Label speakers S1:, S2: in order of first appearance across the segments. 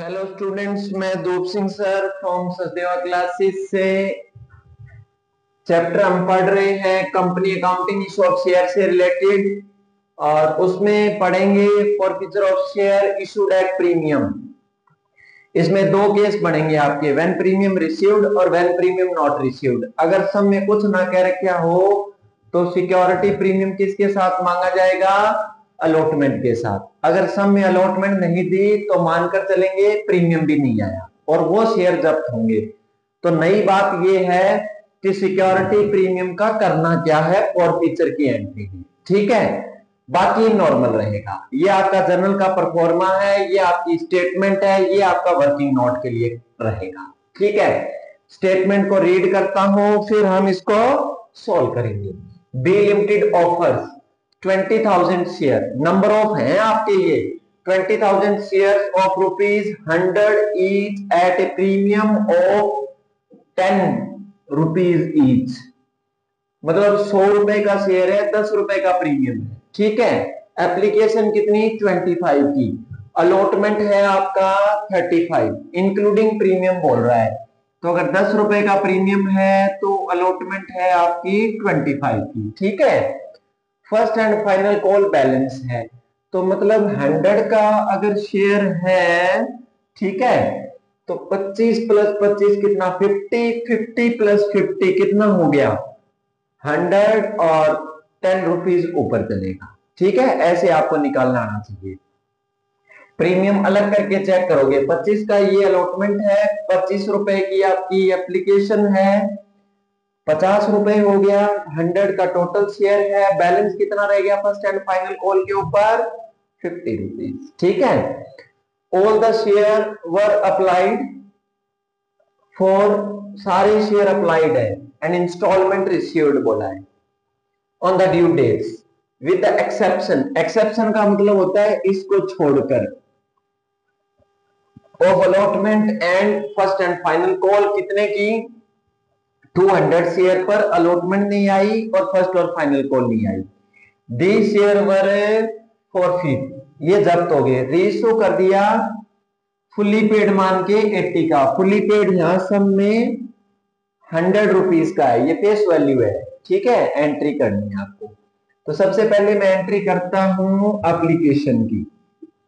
S1: Hello students, मैं धूप Singh sir from Sachdeva classes से। चैप्टर हम पढ़ रहे हैं company accounting issue of share से रिलेटेड, और उसमें पढ़ेंगे forfeiture of share issued at premium. इसमें दो केस बनेंगे आपके, व्हेन प्रीमियम रिसीव्ड और व्हेन प्रीमियम नॉट रिसीव्ड। अगर सम में कुछ ना कह रखा हो तो सिक्योरिटी प्रीमियम किसके साथ मांगा जाएगा? अलॉटमेंट के साथ। अगर सम में अलॉटमेंट नहीं दी तो मानकर चलेंगे प्रीमियम भी नहीं आया और वो शेयर जब्त होंगे। तो नई बात ये है कि सिक्योरिटी प्रीमियम का करना क्या है, फॉरफीचर की एंट्री है। ठीक है, बाकी नॉर्मल रहेगा। ये आपका जर्नल का परफॉर्मा है, ये आपकी स्टेटमेंट है, ये आपका वर्किंग नोट के लिए रहेगा। ठीक है, स्टेटमेंट को रीड करता हूं, फिर हम इसको सॉल्व करेंगे। B limited offers 20,000 share, number of है आपके ये 20,000 share of ₹100 each at a premium of 10 rupees each. मतलब 100 रुपए का शेयर है, 10 रुपए का प्रीमियम है। ठीक है, एप्लीकेशन कितनी? 25 की। अलॉटमेंट है आपका 35, इंक्लूडिंग प्रीमियम बोल रहा है। तो अगर 10 रुपए का प्रीमियम है तो अलॉटमेंट है आपकी 25 की। ठीक है, first and final call balance है, तो मतलब 100 का अगर शेयर है, ठीक है, तो 25 प्लस 25 कितना? 50, 50 प्लस 50 कितना हो गया? 100 और 10 रुपीज ऊपर चलेगा। ठीक है, ऐसे आपको निकालना आना चाहिए। प्रीमियम अलग करके चेक करोगे, 25 का ये अलॉटमेंट है, 25 रुपए की आपकी एप्लीकेशन है, 50 रुपए हो गया, 100 का टोटल शेयर है, बैलेंस कितना रह गया फर्स्ट एंड फाइनल कॉल के ऊपर? 50 रुपीज। ठीक है, all the share were applied for, सारे शेयर अप्लाइड है, एंड इंस्टॉलमेंट रिसीव्ड बोला है on the due dates with the exception. Exception का मतलब होता है इसको छोड़कर, of allotment and first and final call कितने की? 200 शेयर पर अलॉटमेंट नहीं आई और फर्स्ट और फाइनल कॉल नहीं आई। दी शेयर वर फॉरफिट, ये जब्त हो गए। रीइश्यू कर दिया फुली पेड मान के 80 का। फुली पेड यहां सम में 100 रुपीज का है, ये फेस वैल्यू है। ठीक है, एंट्री करनी है आपको। तो सबसे पहले मैं एंट्री करता हूं एप्लीकेशन की।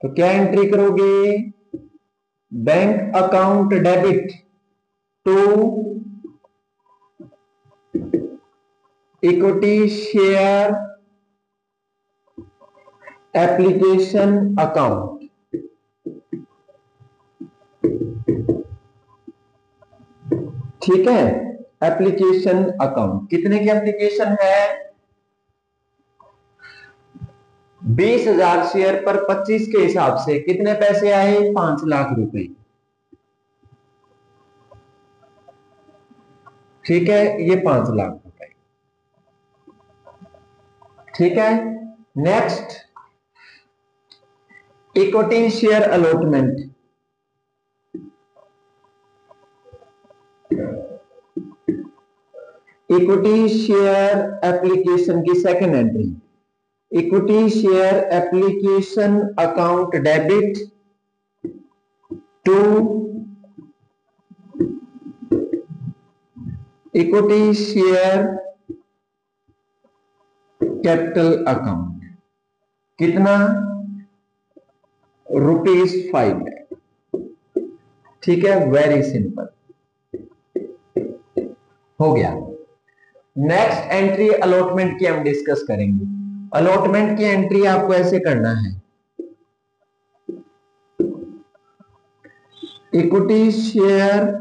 S1: तो क्या एंट्री करोगे? Bank account debit to equity share application account. ठीक है, एप्लीकेशन अकाउंट कितने की एप्लीकेशन है? 20,000 शेयर पर 25 के हिसाब से कितने पैसे आए? 5 लाख रुपए। ठीक है, ये 5 लाख रुपए। ठीक है, next equity share allotment. Equity share application की second entry, equity share application account debit to equity share capital account. कितना? ₹5 है। ठीक है, वेरी सिंपल हो गया। नेक्स्ट एंट्री अलॉटमेंट की हम डिस्कस करेंगे। अलॉटमेंट की एंट्री आपको ऐसे करना है, equity share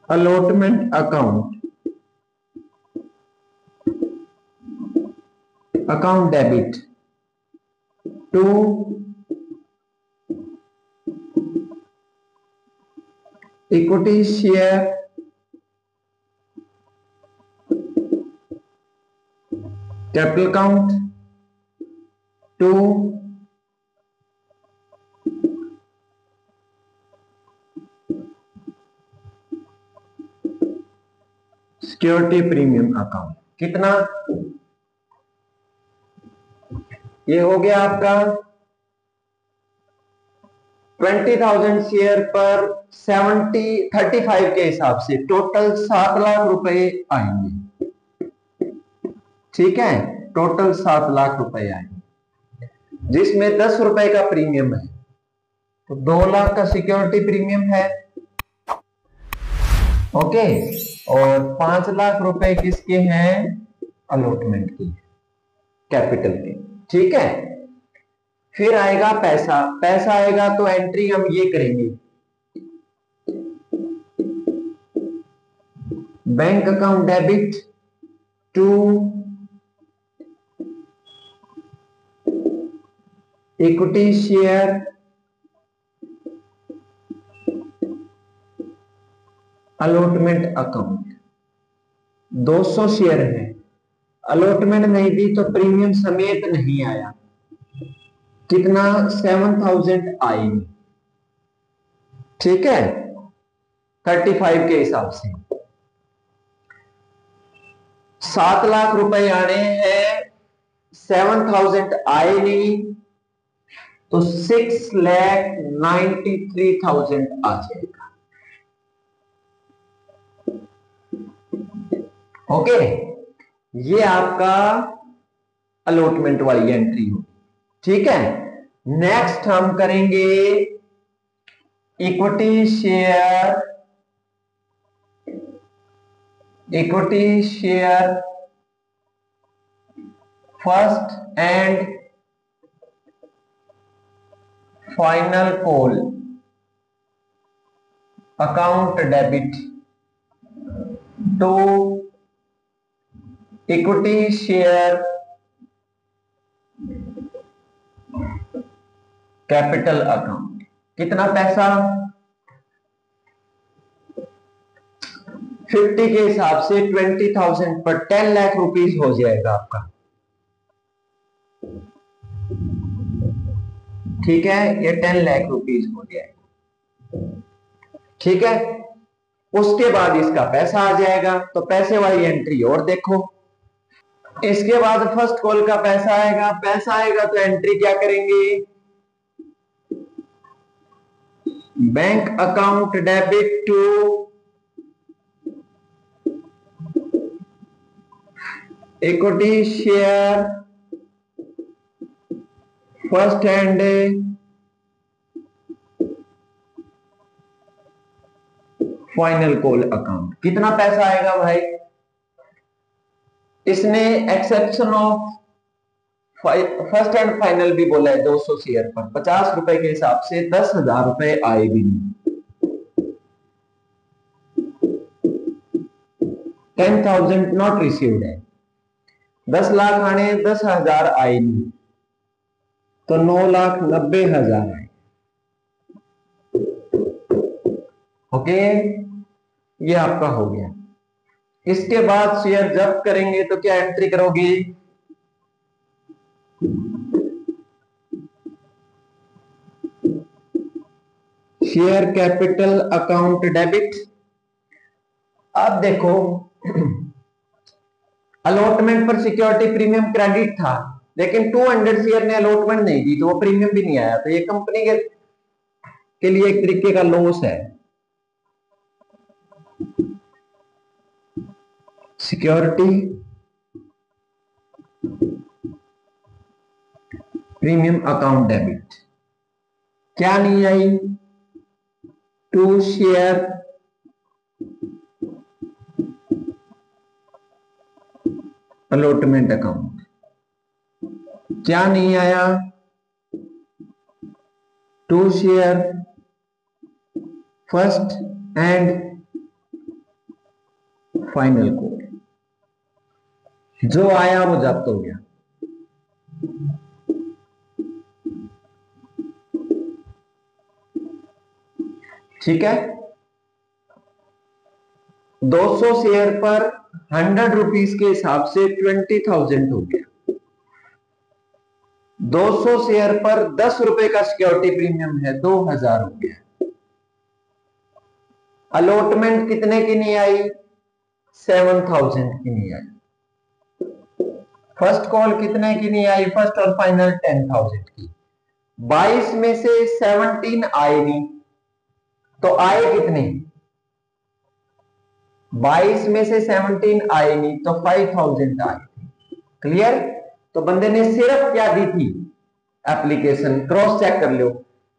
S1: allotment account, account debit to equity share capital account to security premium account. कितना? ये हो गया आपका 20,000 शेयर पर 35 के हिसाब से टोटल 7 लाख रुपए आएंगे। ठीक है, टोटल 7 लाख रुपए आएंगे, जिसमें 10 रुपए का प्रीमियम है, तो 2 लाख का सिक्योरिटी प्रीमियम है। ओके, और 5 लाख रुपए किसके हैं? अलॉटमेंट के, कैपिटल के। ठीक है, फिर आएगा पैसा। पैसा आएगा तो एंट्री हम ये करेंगे, bank account debit to equity share allotment account. 200 share है, अलॉटमेंट नहीं दी तो प्रीमियम समेत नहीं आया, कितना? 7,000 आएगी। ठीक है, 35 के हिसाब से 7 लाख रुपए आने हैं, 7,000 आए नहीं, तो 6,93,000 आ जाएगा। ओके, ये आपका अलॉटमेंट वाली एंट्री हो। ठीक है, नेक्स्ट हम करेंगे equity share first and final call account debit to equity share capital account. कितना पैसा? 50 के हिसाब से 20,000 पर 10 लाख रुपीस हो जाएगा आपका। ठीक है, ये 10 लाख रुपीस हो जाएगा। ठीक है, उसके बाद इसका पैसा आ जाएगा, तो पैसे वाली एंट्री और देखो। इसके बाद फर्स्ट कॉल का पैसा आएगा। पैसा आएगा तो एंट्री क्या करेंगे? Bank account debit to equity share first and final call account. कितना पैसा आएगा भाई? इसने exception of first and final भी बोला है। 200 शेयर पर 50 रुपए के हिसाब से 10,000 रुपए आए भी नहीं। 10,000 नॉट रिसीव्ड है। 10 लाख आने, 10,000 आए नहीं, तो 9,90,000 आए। ओके, ये आपका हो गया। इसके बाद शेयर जब्त करेंगे तो क्या एंट्री करोगे? Share capital account debit. अब देखो, अलॉटमेंट पर सिक्योरिटी प्रीमियम क्रेडिट था, लेकिन 200 शेयर ने अलॉटमेंट नहीं दी, तो वो प्रीमियम भी नहीं आया, तो ये कंपनी के लिए एक तरीके का लॉस है। सिक्योरिटी प्रीमियम अकाउंट डेबिट क्या नहीं आई? 2 शेयर अलॉटमेंट अकाउंट क्या नहीं आया? 2 share first and final code. जो आया वो जब्त हो गया। ठीक है, 200 शेयर पर 100 रुपीस के हिसाब से 20,000 हो गया। 200 शेयर पर 10 रुपए का सिक्योरिटी प्रीमियम है, 2,000 हो गया। अलॉटमेंट कितने की नहीं आई? 7,000 की नहीं आई। फर्स्ट कॉल कितने की नहीं आई? फर्स्ट और फाइनल 10,000 की। 22 में से 17 आए नहीं, तो आए कितने? 22 में से 17 आए नहीं, तो 5000 आए थे। क्लियर? तो बंदे ने सिर्फ क्या दी थी? एप्लीकेशन। क्रॉस चेक कर लो,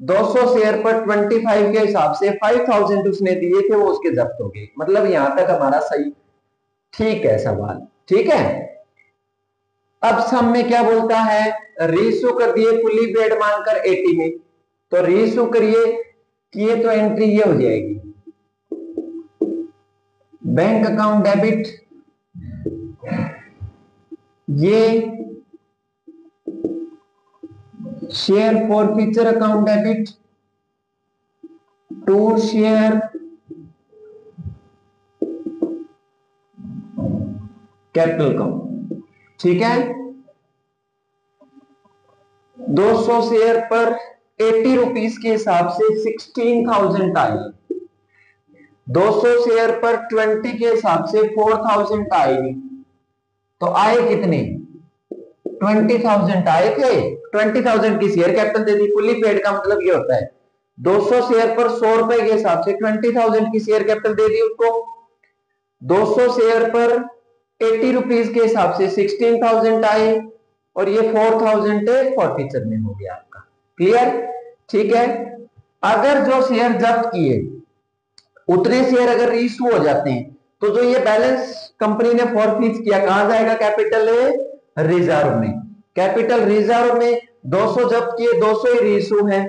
S1: 200 शेयर पर 25 के हिसाब से 5000 उसने दिए थे, वो उसके जब्त हो गए। मतलब यहां तक हमारा सही ठीक है सवाल। ठीक है, अब सम में क्या बोलता है? रीइश्यू कर दिए फुली पेड मानकर 80 में, तो रीइश्यू करिए किए तो एंट्री ये हो जाएगी, बैंक अकाउंट डेबिट, ये share forfeiture account debit to share capital account. ठीक है, 200 शेयर पर 80 रुपीस के हिसाब से 16,000 आई। 200 शेयर पर 20 के हिसाब से 4,000 आएगी, तो आए कितने? 20,000 आए थे। 20,000 की शेयर कैपिटल दे दी। फुली पेड का मतलब ये होता है 200 शेयर पर 100 रुपए के हिसाब से 20,000 की शेयर कैपिटल दे दी उसको। 200 शेयर पर 80 रुपीस के हिसाब से 16,000 आए, और ये 4,000 फॉरफीचर में हो गया आपका। क्लियर? ठीक है, अगर जो शेयर जब्त किए उतने शेयर अगर रीइश्यू हो जाते हैं, तो जो ये बैलेंस कंपनी ने फॉरफीट किया कहां जाएगा? कैपिटल रिजर्व में। कैपिटल रिजर्व में 200 जब्त किए, 200 ही रीइश्यू है,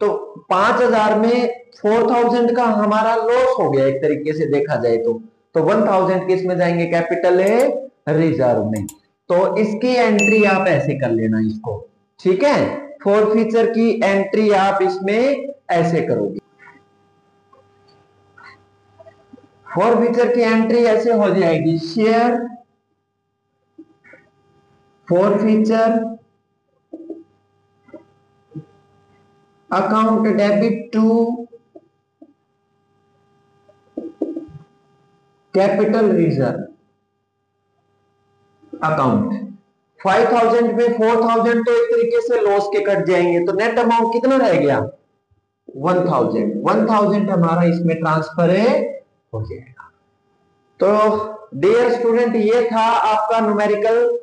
S1: तो 5,000 में 4,000 का हमारा लॉस हो गया एक तरीके से देखा जाए तो 1,000 किस में जाएंगे? कैपिटल रिजर्व में। तो इसकी एंट्री आप ऐसे कर लेना इसको। ठीक है, फॉरफीचर की एंट्री आप इसमें ऐसे करोगे। फॉरफीचर की एंट्री ऐसे हो जाएगी, share forfeiture account debit to capital reserve account. 5,000 में 4,000 तो एक तरीके से लॉस के कट जाएंगे, तो नेट अमाउंट कितना रह गया? 1,000। 1,000 हमारा इसमें ट्रांसफर हो जाएगा। तो डियर स्टूडेंट, ये था आपका न्यूमेरिकल।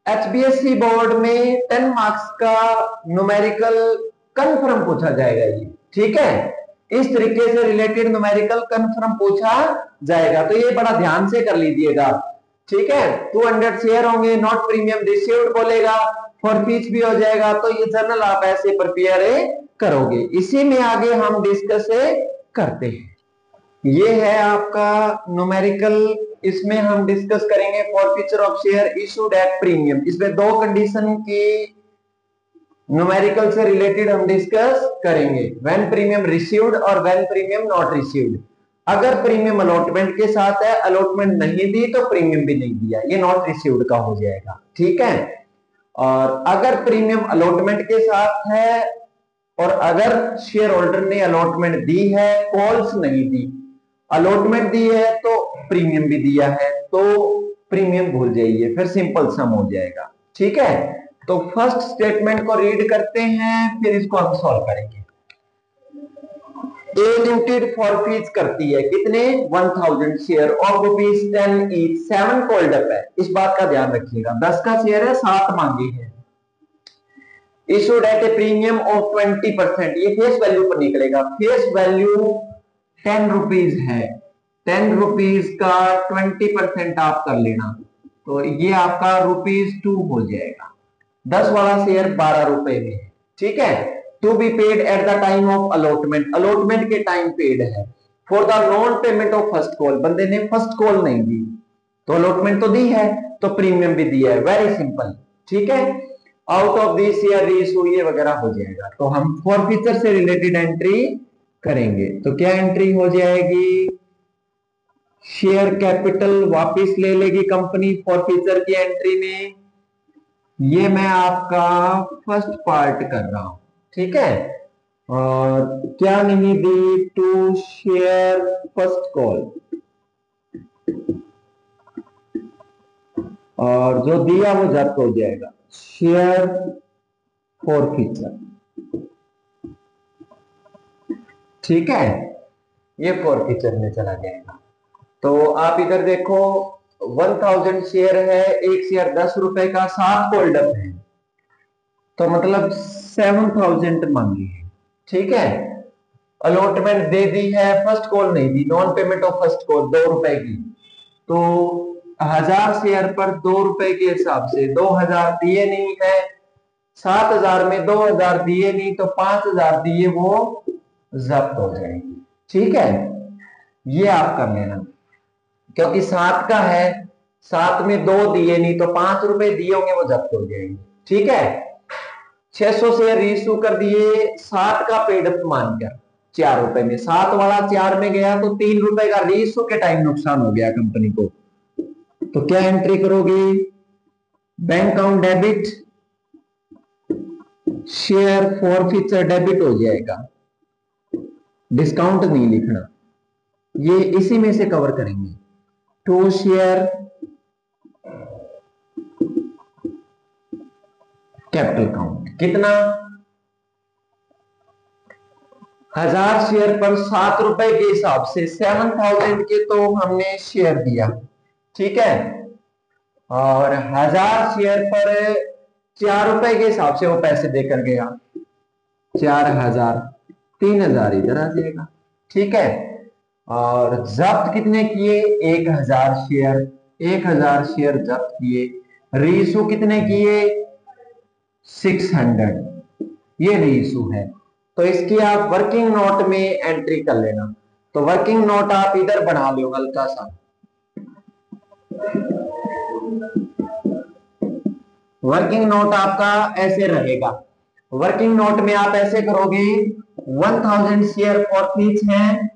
S1: एचबीएससी बोर्ड में 10 मार्क्स का न्यूमेरिकल कंफर्म पूछा जाएगा ये। ठीक है, इस तरीके से रिलेटेड न्यूमेरिकल कंफर्म पूछा जाएगा, तो ये बड़ा ध्यान से कर लीजिएगा। ठीक है, 200 शेयर होंगे, नॉट प्रीमियम रिसीव्ड बोलेगा, फॉरफीच भी हो जाएगा, तो ये जर्नल आप ऐसे प्रिपेयर करोगे। इसी में आगे हम डिस्कस करते हैं। ये है आपका न्यूमेरिकल, इसमें हम डिस्कस करेंगे forfeiture of share issued at premium. इसमें दो कंडीशन की न्यूमेरिकल से रिलेटेड हम डिस्कस करेंगे, व्हेन प्रीमियम रिसीव्ड और व्हेन प्रीमियम नॉट रिसीव्ड। अगर प्रीमियम अलॉटमेंट के साथ है, अलॉटमेंट नहीं दी तो प्रीमियम भी नहीं दिया, ये नॉट रिसीव्ड का हो जाएगा। ठीक है, और अगर प्रीमियम अलॉटमेंट के साथ है और अगर शेयर होल्डर ने अलॉटमेंट दी है, कॉल्स नहीं दी, अलॉटमेंट दी है तो प्रीमियम भी दिया है, तो प्रीमियम भूल जाइए, फिर सिंपल सम हो जाएगा। ठीक है, तो फर्स्ट स्टेटमेंट को रीड करते हैं, फिर इसको हम सॉल्व करेंगे। ए लिमिटेड फॉरफीट करती है कितने? 1,000 share of ₹10 each. 7 called up है, इस बात का ध्यान रखिएगा। 10 का शेयर है, 7 मांगे हैं। Issued at a premium of 20%, ये फेस वैल्यू पर निकलेगा। फेस वैल्यू 10 रुपीज है, 10 रुपीज का 20% आप कर लेना, तो ये आपका ₹2 हो जाएगा। 10 वाला शेयर 12 रुपए में है। ठीक है, to be paid at the time of allotment, allotment के टाइम पेड है। For the non payment of first call, बंदे ने फर्स्ट कॉल नहीं दी, तो अलॉटमेंट तो दी है तो प्रीमियम भी दिया है, वेरी सिंपल। ठीक है, out of this share reissue ये वगैरह हो जाएगा। तो हम फॉरफीचर से रिलेटेड एंट्री करेंगे, तो क्या एंट्री हो जाएगी? शेयर कैपिटल वापस ले लेगी कंपनी फॉरफीचर की एंट्री में। ये मैं आपका फर्स्ट पार्ट कर रहा हूं। ठीक है, और क्या नहीं दी? टू शेयर फर्स्ट कॉल, और जो दिया वो जब्त हो जाएगा। शेयर फॉरफीचर, ठीक है, ये फॉरफीचर में चला जाएगा। तो आप इधर देखो 1000 शेयर है, एक शेयर 10 रुपए का, 7 होल्डर है, तो मतलब 7000 मांगी है। ठीक है, अलॉटमेंट दे दी है, फर्स्ट कॉल नहीं दी, non payment of first call 2 रुपए की। तो 1000 शेयर पर 2 रुपए के हिसाब से 2000 दिए नहीं है, 7000 में 2000 दिए नहीं तो 5000 दिए वो जब्त हो जाएंगे। ठीक है, ये आप कर लेना, क्योंकि 7 का है, 7 में 2 दिए नहीं तो 5 रुपए दिए होंगे वो जब्त हो जाएंगे। ठीक है, 600 शेयर रीइश्यू कर दिए, 7 का पेड अप मानकर 4 रुपए में, 7 वाला 4 में गया तो 3 रुपए का रीइश्यू के टाइम नुकसान हो गया कंपनी को। तो क्या एंट्री करोगे, bank account debit, share forfeiture debit हो जाएगा, डिस्काउंट नहीं लिखना, ये इसी में से कवर करेंगे। टू शेयर कैपिटल काउंट कितना, 1000 शेयर पर 7 रुपए के हिसाब से 7000 के तो हमने शेयर दिया। ठीक है, और 1000 शेयर पर 4 रुपए के हिसाब से वो पैसे देकर गया, 4000, 3000 इधर आ जाएगा। ठीक है, और जब्त कितने किए, 1000 शेयर, 1000 शेयर जब्त किए, रीइश्यू कितने किए, 600, ये रीइश्यू है। तो इसकी आप वर्किंग नोट में एंट्री कर लेना। तो वर्किंग नोट आप इधर बना लो हल्का सा, वर्किंग नोट आपका ऐसे रहेगा। वर्किंग नोट में आप ऐसे करोगे, 1000 शेयर फॉरफीच है,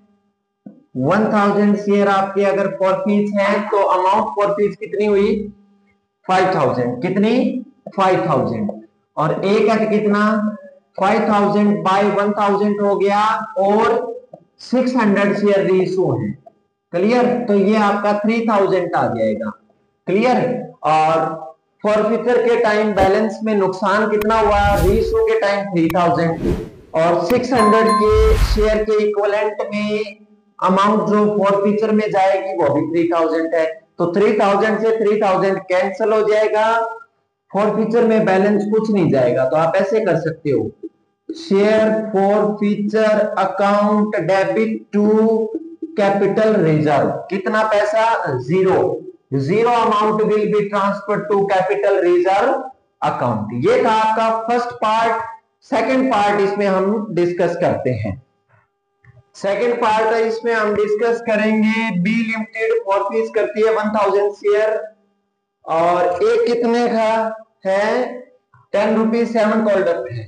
S1: 1000 शेयर आपके अगर फॉरफीच है तो अमाउंट फॉरफीच कितनी हुई, 5000, कितनी 5000, और एक है कितना 5000 बाय 1000 हो गया, और 600 शेयर रीइश्यू है। क्लियर, तो ये आपका 3000 आ जाएगा। क्लियर, और फॉरफीचर के टाइम बैलेंस में नुकसान कितना हुआ, रीइश्यू के टाइम 3000, और 600 के शेयर के इक्विवेलेंट में अमाउंट जो फॉरफीचर में जाएगी वो भी 3000 है। तो 3000 से 3000 कैंसिल हो जाएगा, फॉरफीचर में बैलेंस कुछ नहीं जाएगा। तो आप ऐसे कर सकते हो, share forfeiture account debit to capital reserve, कितना पैसा, 0, 0 amount will be transfer to capital reserve account. ये था आपका फर्स्ट पार्ट। सेकंड पार्ट इसमें हम डिस्कस करते हैं। सेकंड पार्ट है, इसमें हम डिस्कस करेंगे बी लिमिटेड फॉरफीच करती है 1000 शेयर, और एक कितने का है, 10 रुपीज 7 होल्डर पे है,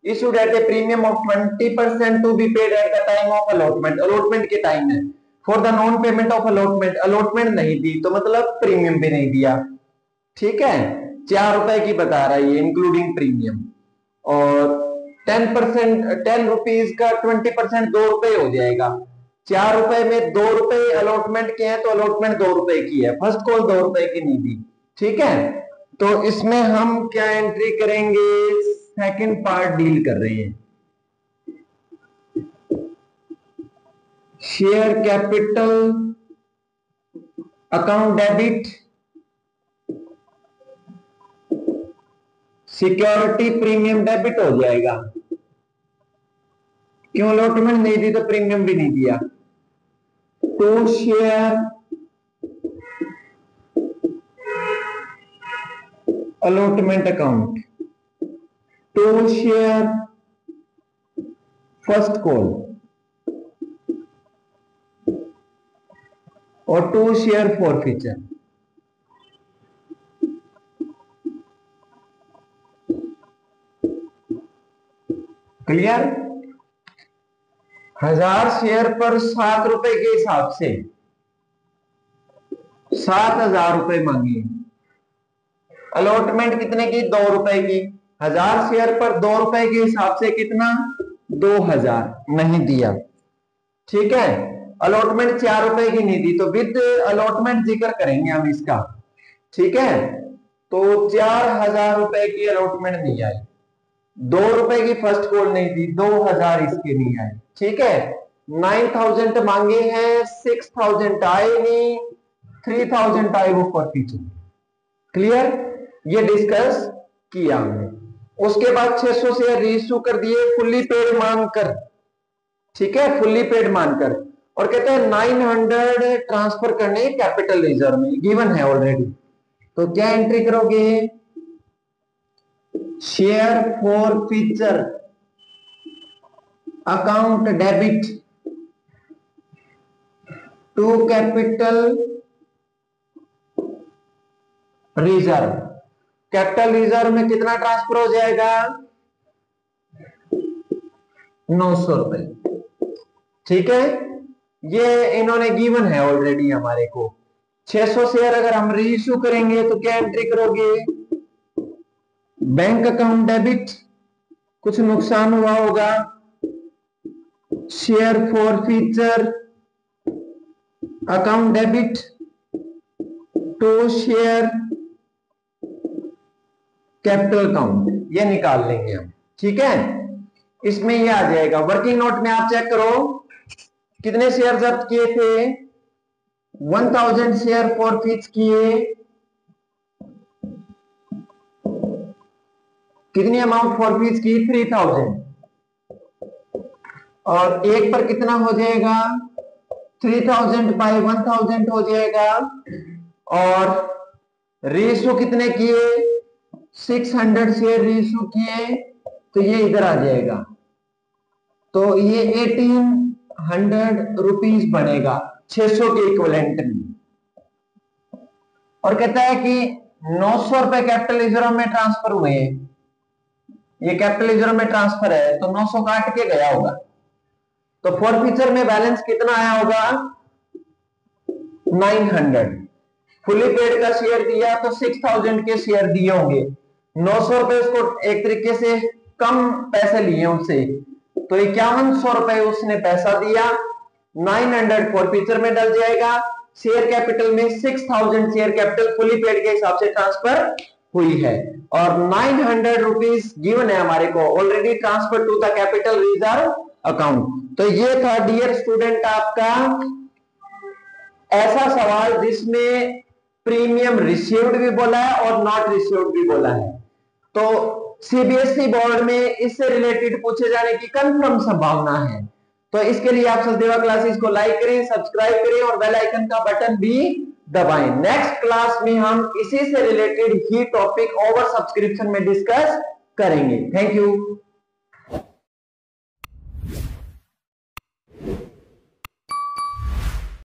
S1: issued at a premium of 20% to be paid at the time of allotment, allotment के टाइम है। for the non payment of allotment, allotment नहीं दी तो मतलब प्रीमियम भी नहीं दिया। ठीक है, 4 रुपए की बता रहा है ये इंक्लूडिंग प्रीमियम, और 10%, 10 रुपीज का 20% 2 रुपए हो जाएगा। 4 रुपए में 2 रुपए अलॉटमेंट के हैं तो अलॉटमेंट 2 रुपए की है, फर्स्ट कॉल 2 रुपए की नहीं दी। ठीक है, तो इसमें हम क्या एंट्री करेंगे, सेकंड पार्ट डील कर रहे हैं, share capital account debit, security premium debit हो जाएगा, क्यों अलॉटमेंट नहीं दी तो प्रीमियम भी नहीं दिया। To share allotment account, to share first call, और 2 शेयर फॉरफीचर। क्लियर, 1000 शेयर पर 7 रुपए के हिसाब से 7000 रुपए मांगी, अलॉटमेंट कितने की, 2 रुपए की, 1000 शेयर पर 2 रुपए के हिसाब से कितना, 2000 नहीं दिया। ठीक है, अलॉटमेंट 4 रुपए की नहीं दी तो विद अलॉटमेंट जिक्र करेंगे हम इसका। ठीक है, तो 4000 रुपए की अलॉटमेंट नहीं आई, 2 रुपए की फर्स्ट कॉल नहीं दी, 2000 इसके नहीं आई। ठीक है, 9,000 मांगे हैं, 6,000 आए नहीं, 3,000 आए वो फॉरफीचर। क्लियर, ये डिस्कस किया हमने। उसके बाद 600 शेयर रीइश्यू कर दिए फुल्ली पेड मानकर, ठीक है, फुल्ली पेड मानकर, और कहते हैं 900 ट्रांसफर करने कैपिटल रिजर्व में, गिवन है ऑलरेडी। तो क्या एंट्री करोगे, share forfeiture account debit to capital reserve. Capital reserve में कितना ट्रांसफर हो जाएगा, 900 रुपए, ठीक है। ये इन्होंने गिवन है ऑलरेडी हमारे को। 600 शेयर अगर हम रीइश्यू करेंगे तो क्या एंट्री करोगे, बैंक अकाउंट डेबिट, कुछ नुकसान हुआ होगा, share forfeiture account debit to share capital account, ये निकाल लेंगे हम, ठीक है। इसमें ये आ जाएगा। वर्किंग नोट में आप चेक करो कितने शेयर जब्त किए थे, 1000 शेयर फॉरफीच किए, कितनी अमाउंट फॉरफीच की, 3000, और एक पर कितना हो जाएगा, 3000 बाय 1000 हो जाएगा, और रेशो कितने किए, 600 शेयर रेशो किए, तो ये इधर आ जाएगा, तो ये 1800 रुपीज बनेगा 600 के इक्विवेलेंट में। और कहता है कि 900 रुपए कैपिटल रिजर्व में ट्रांसफर हुए, ये कैपिटल रिजर्व में ट्रांसफर है, तो 900 काट के गया होगा, तो फॉरफीचर में बैलेंस कितना आया होगा, 900। फुली पेड का शेयर दिया तो 6000 के शेयर दिए होंगे, 900 रुपए उसको एक तरीके से कम पैसे लिए उससे, तो 5100 रुपए उसने पैसा दिया, 900 फॉरफीचर में डल जाएगा। शेयर कैपिटल में 6000 शेयर कैपिटल फुली पेड के हिसाब से ट्रांसफर हुई है, और 900 रुपीज गिवन है हमारे को already transfer to the capital reserve account. तो ये था डियर स्टूडेंट आपका ऐसा सवाल जिसमें प्रीमियम रिसीव्ड भी बोला है और नॉट रिसीव्ड भी बोला है। तो सीबीएसई बोर्ड में इससे रिलेटेड पूछे जाने की कंफर्म संभावना है। तो इसके लिए आप सचदेवा क्लासेस को लाइक करें, सब्सक्राइब करें और बेल आइकन का बटन भी दबाएं। नेक्स्ट क्लास में हम इसी से रिलेटेड ही टॉपिक ओवर सब्सक्रिप्शन में डिस्कस करेंगे। Thank you.